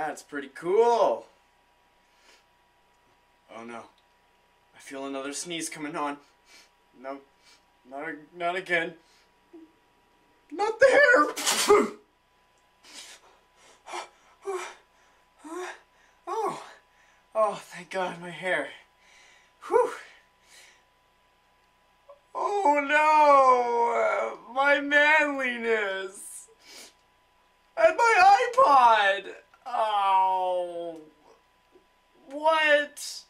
That's pretty cool. Oh no. I feel another sneeze coming on. No, not again. Not the hair! Oh, thank God, my hair. Whew. Oh no! My manliness! And my iPod! Oh. What?